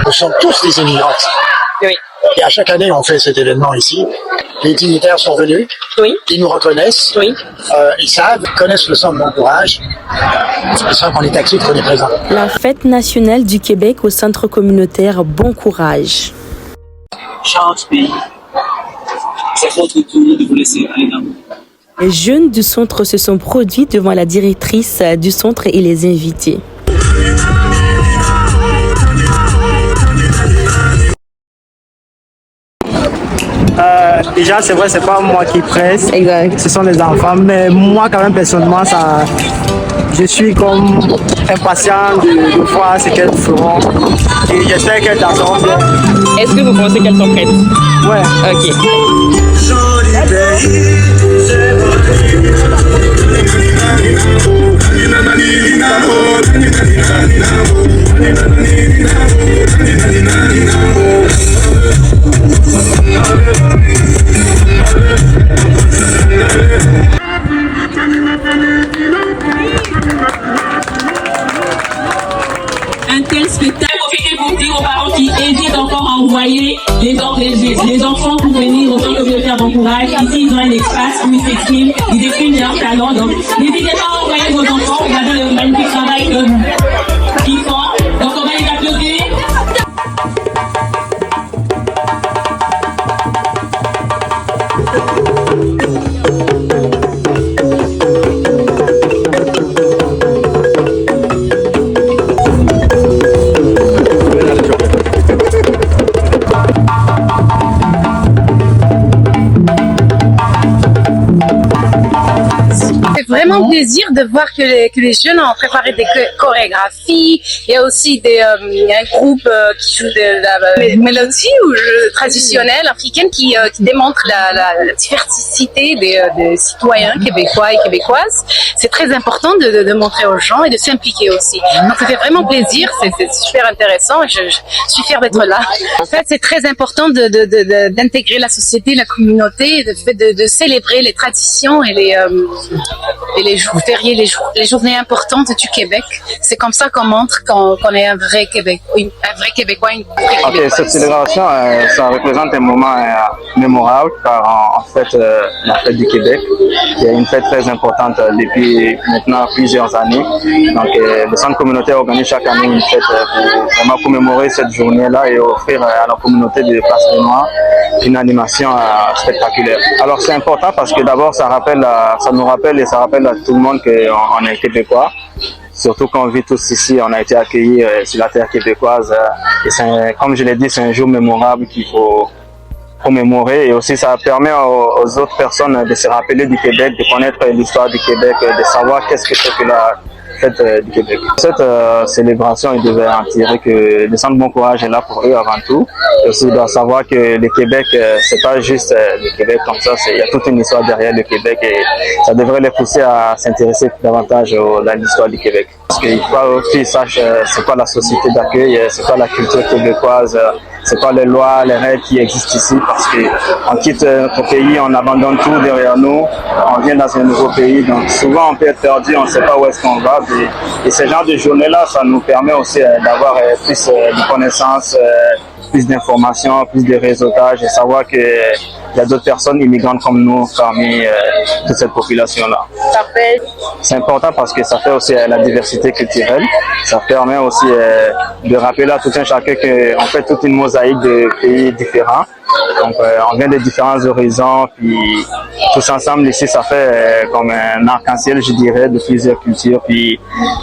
Nous sommes tous des immigrants. Oui. Et à chaque année, on fait cet événement ici. Les dignitaires sont venus. Oui. Ils nous reconnaissent. Oui. Connaissent le Centre Bon Courage. C'est pour ça qu'on est actifs, qu'on est présents. La fête nationale du Québec au centre communautaire Bon Courage. Change pays. C'est votre tour de vous laisser aller dans. Les jeunes du centre se sont produits devant la directrice du centre et les invités. Déjà, c'est vrai, c'est pas moi qui presse. Exact. Ce sont les enfants. Mais moi, quand même, personnellement, je suis comme impatient de voir ce qu'elles feront. Et j'espère qu'elles danseront bien. Est-ce que vous pensez qu'elles sont prêtes? Ouais. Un tel spectacle, profitez-vous dire aux parents qui hésitent encore à envoyer les enfants pour venir au centre communautaire Bon Courage. Ici, ils ont un espace où ils s'expriment, ils expriment leurs talents. Donc, n'hésitez pas à envoyer vos enfants, regardez le magnifique travail qu'ils font. Donc, on va les applaudir. Vraiment plaisir de voir que les jeunes ont préparé des chorégraphies. Il y a aussi un groupe qui joue de la mélodie ou jeu traditionnel africaine qui démontre la diversité des citoyens québécois et québécoises. C'est très important de montrer aux gens et de s'impliquer aussi. Donc ça fait vraiment plaisir, c'est super intéressant et je suis fière d'être là. En fait, c'est très important d'intégrer la société, la communauté, de célébrer les traditions et les jours fériés, les journées importantes du Québec. C'est comme ça qu'on montre qu'on est un vrai Québécois, une vraie Québécoise. Cette célébration, ça représente un moment mémorable car en fait, la fête du Québec, qui est une fête très importante depuis maintenant plusieurs années. Donc, le centre communautaire organise chaque année une fête pour vraiment commémorer cette journée-là et offrir à la communauté de Place-des-Noirs une animation spectaculaire. Alors, c'est important parce que d'abord, ça nous rappelle et ça rappelle à tout le monde qu'on est québécois. Surtout qu'on vit tous ici, on a été accueillis sur la terre québécoise. Et comme je l'ai dit, c'est un jour mémorable qu'il faut commémorer. Et aussi, ça permet aux autres personnes de se rappeler du Québec, de connaître l'histoire du Québec, de savoir qu'est-ce que c'est que la fête du Québec. Cette célébration, il devait en tirer que le Centre Bon Courage est là pour eux avant tout. Et aussi, il doit savoir que le Québec, c'est pas juste le Québec comme ça, il y a toute une histoire derrière le Québec et ça devrait les pousser à s'intéresser davantage à l'histoire du Québec. Parce qu'il faut qu'ils sachent c'est quoi la société d'accueil, c'est quoi la culture québécoise, c'est quoi les lois, les règles qui existent ici, parce qu'on quitte notre pays, on abandonne tout derrière nous, on vient dans un nouveau pays, donc souvent on peut être perdu, on ne sait pas où est-ce qu'on va. Et ce genre de journée-là, ça nous permet aussi d'avoir plus de connaissances, plus d'informations, plus de réseautage et savoir qu'il y a d'autres personnes immigrantes comme nous parmi toute cette population-là. C'est important parce que ça fait aussi la diversité culturelle. Ça permet aussi de rappeler à tout un chacun qu'on fait toute une mosaïque de pays différents. Donc on vient de différents horizons, puis tous ensemble ici ça fait comme un arc-en-ciel, je dirais, de plusieurs cultures. Puis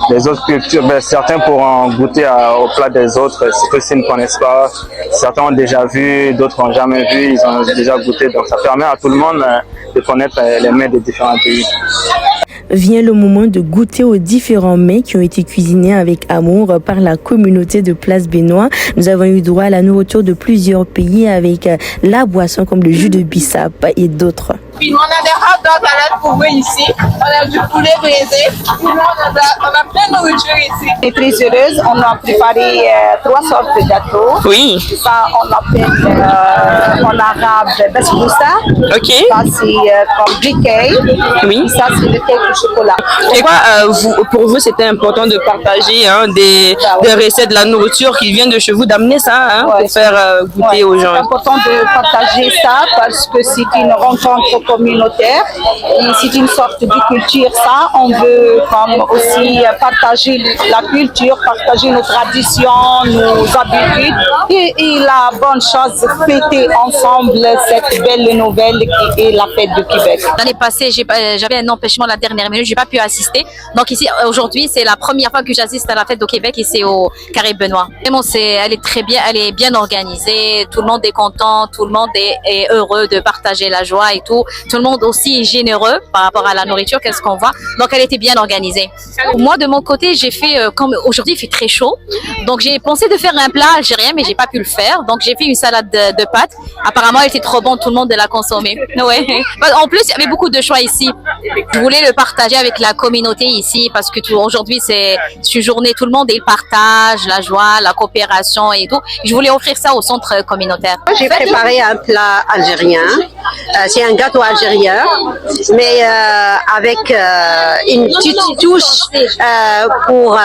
les autres cultures, certains pourront goûter au plat des autres, ce que s'ils ne connaissent pas. Certains ont déjà vu, d'autres n'ont jamais vu, ils ont déjà goûté. Donc ça permet à tout le monde de connaître les mets des différents pays. Vient le moment de goûter aux différents mets qui ont été cuisinés avec amour par la communauté de Place-Benoît. Nous avons eu droit à la nourriture de plusieurs pays avec la boisson comme le jus de bissap et d'autres. rapidement. On a des hot dogs à la trouver ici. On a du poulet braisé. On a plein de nourriture ici. Je suis très heureuse. On a préparé 3 sortes de gâteaux. Oui. Ça, on l'appelle en arabe basboussa. Ok. Ça, c'est comme briquet. Oui. Ça, c'est le cake au chocolat. Pourquoi pour vous c'était important de partager des recettes de la nourriture qui viennent de chez vous, d'amener ça pour faire goûter aux gens? C'est important de partager ça parce que c'est une rencontre communautaire et c'est une sorte de culture. Ça, on veut comme aussi partager la culture, partager nos traditions, nos habitudes et la bonne chose, fêter ensemble cette belle nouvelle qui est la fête du Québec. L'année passée, j'avais un empêchement la dernière minute, j'ai pas pu assister. Donc ici, aujourd'hui, c'est la première fois que j'assiste à la fête au Québec ici au Carré Benoît. Vraiment, elle est très bien, elle est bien organisée. Tout le monde est content, tout le monde est heureux de partager la joie et tout. Tout le monde aussi est généreux par rapport à la nourriture, qu'est-ce qu'on voit. Donc elle était bien organisée. Moi, de mon côté, j'ai fait, comme aujourd'hui il fait très chaud, donc j'ai pensé de faire un plat algérien, mais j'ai pas pu le faire. Donc j'ai fait une salade de pâtes. Apparemment, elle était trop bonne, tout le monde l'a consommée. Ouais. En plus, il y avait beaucoup de choix ici. Je voulais le partager avec la communauté ici parce que aujourd'hui c'est une journée, tout le monde, il partage la joie, la coopération et tout. Je voulais offrir ça au centre communautaire. J'ai préparé un plat algérien. C'est un gâteau algérien, mais avec une petite touche pour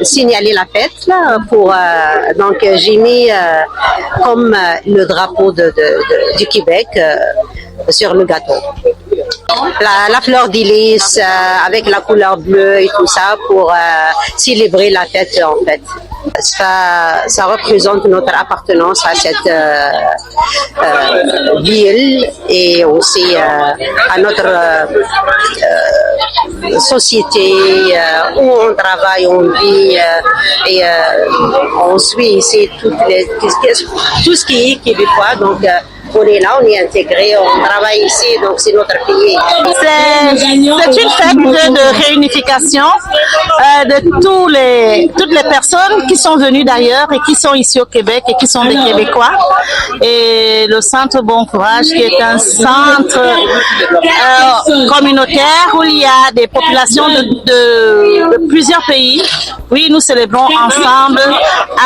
signaler la fête. Là, donc j'ai mis comme le drapeau du Québec sur le gâteau. La fleur d'hélice avec la couleur bleue et tout ça pour célébrer la fête en fait. Ça représente notre appartenance à cette ville et aussi à notre société où on travaille, on vit et on suit ici tout ce qui est québécois. Donc, on est là, on est intégré, on travaille ici, donc c'est notre pays. C'est une fête de réunification de toutes les personnes qui sont venues d'ailleurs et qui sont ici au Québec et qui sont des Québécois. Et le Centre Bon Courage, qui est un centre communautaire où il y a des populations de plusieurs pays. Oui, nous célébrons ensemble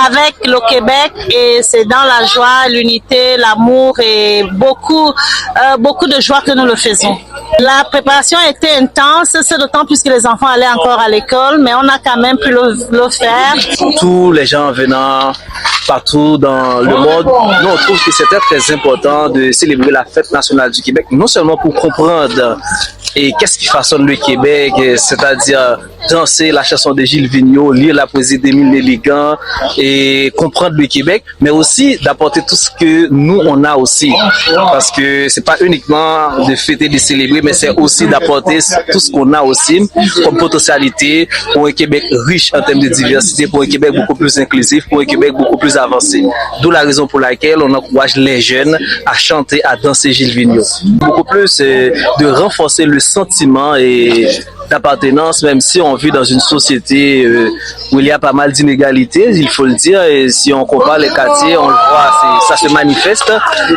avec le Québec et c'est dans la joie, l'unité, l'amour et beaucoup de joie que nous le faisons. La préparation était intense, c'est d'autant plus que les enfants allaient encore à l'école, mais on a quand même pu le faire. Tous les gens venant partout dans le monde, nous on trouve que c'était très important de célébrer la fête nationale du Québec, non seulement pour comprendre et qu'est-ce qui façonne le Québec, c'est-à-dire danser la chanson de Gilles Vigneault, lire la poésie d'Émile Léligand et comprendre le Québec, mais aussi d'apporter tout ce que nous on a aussi, parce que c'est pas uniquement de fêter, de célébrer, mais c'est aussi d'apporter tout ce qu'on a aussi comme potentialité pour un Québec riche en termes de diversité, pour un Québec beaucoup plus inclusif, pour un Québec beaucoup plus avancé. D'où la raison pour laquelle on encourage les jeunes à chanter, à danser Gilles Vigneault. Beaucoup plus de renforcer le sentiment et d'appartenance, même si on vit dans une société où il y a pas mal d'inégalités, il faut le dire, et si on compare les quartiers, on le voit, ça se manifeste,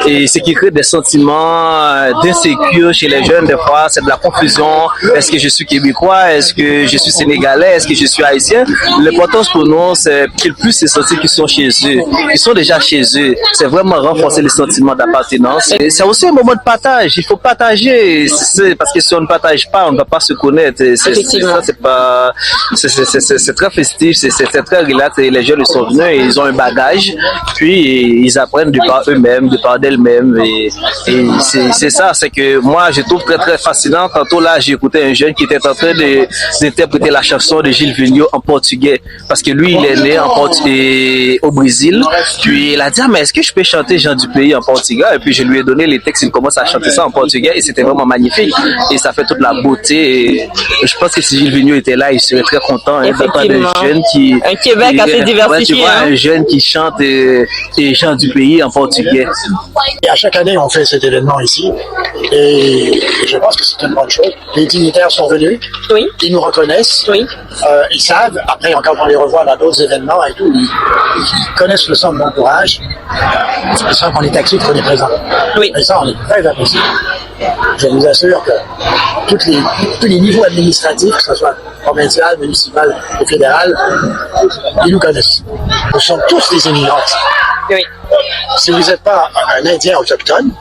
et ce qui crée des sentiments d'insécurité chez les jeunes, des fois, c'est de la confusion. Est-ce que je suis québécois? Est-ce que je suis sénégalais? Est-ce que je suis haïtien? L'importance pour nous, c'est qu'ils puissent se sentir qu'ils sont chez eux, qu'ils sont déjà chez eux. C'est vraiment renforcer les sentiments d'appartenance. Et c'est aussi un moment de partage. Il faut partager, parce que si on ne partage pas, on ne va pas se connaître. C'est très festif, c'est très relax et les jeunes ils sont venus et ils ont un bagage, puis ils apprennent de par eux-mêmes, de par d'elles-mêmes et c'est ça, c'est que moi je trouve très très fascinant. Tantôt là j'ai écouté un jeune qui était en train d'interpréter la chanson de Gilles Vigneault en portugais parce que lui il est né au Brésil, puis il a dit mais est-ce que je peux chanter Jean du Pays en portugais, et puis je lui ai donné les textes, il commence à chanter ça en portugais et c'était vraiment magnifique et ça fait toute la beauté. Et je pense que si Gilles Vigneault était là, il serait très content d'entendre un jeune qui... Un Québec assez diversifié. Tu vois, un jeune qui chante et Jean du Pays en portugais. Et à chaque année, on fait cet événement ici. Et je pense que c'est une bonne chose. Les dignitaires sont venus. Oui. Ils nous reconnaissent. Oui. Ils savent. Après, quand on les revoit dans d'autres événements et tout, ils connaissent le Centre Bon Courage. Ils savent qu'on est actifs, qu'on est présent. Oui. Et ça, on est très appréciés. je vous assure que tous les niveaux administratifs, que ce soit provincial, municipal et fédéral, ils nous connaissent. Nous sommes tous des immigrants. Oui. Si vous n'êtes pas un Indien autochtone,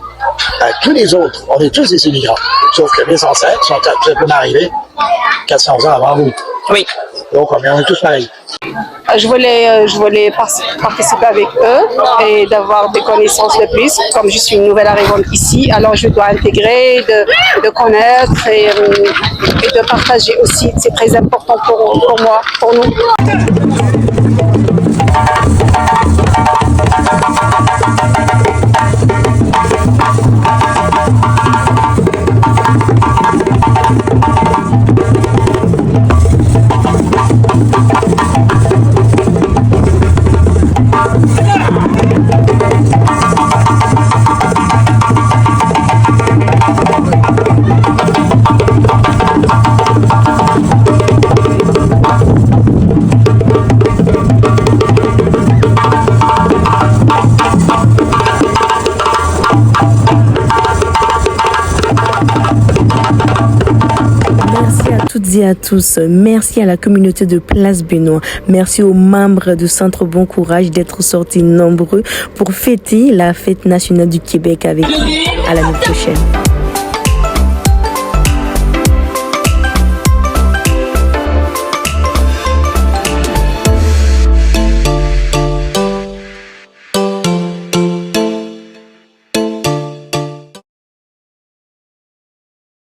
tous les autres, on est tous des immigrants. Sauf que mes ancêtres sont tout simplement arrivés 400 ans avant vous. Oui. Donc, on est tous pareils. Je voulais participer avec eux et d'avoir des connaissances de plus. Comme je suis une nouvelle arrivante ici, alors je dois intégrer, de connaître et de partager aussi. C'est très important pour moi, pour nous. Et à tous, merci à la communauté de Place Benoît, merci aux membres du Centre Bon Courage d'être sortis nombreux pour fêter la fête nationale du Québec avec. À l'année prochaine.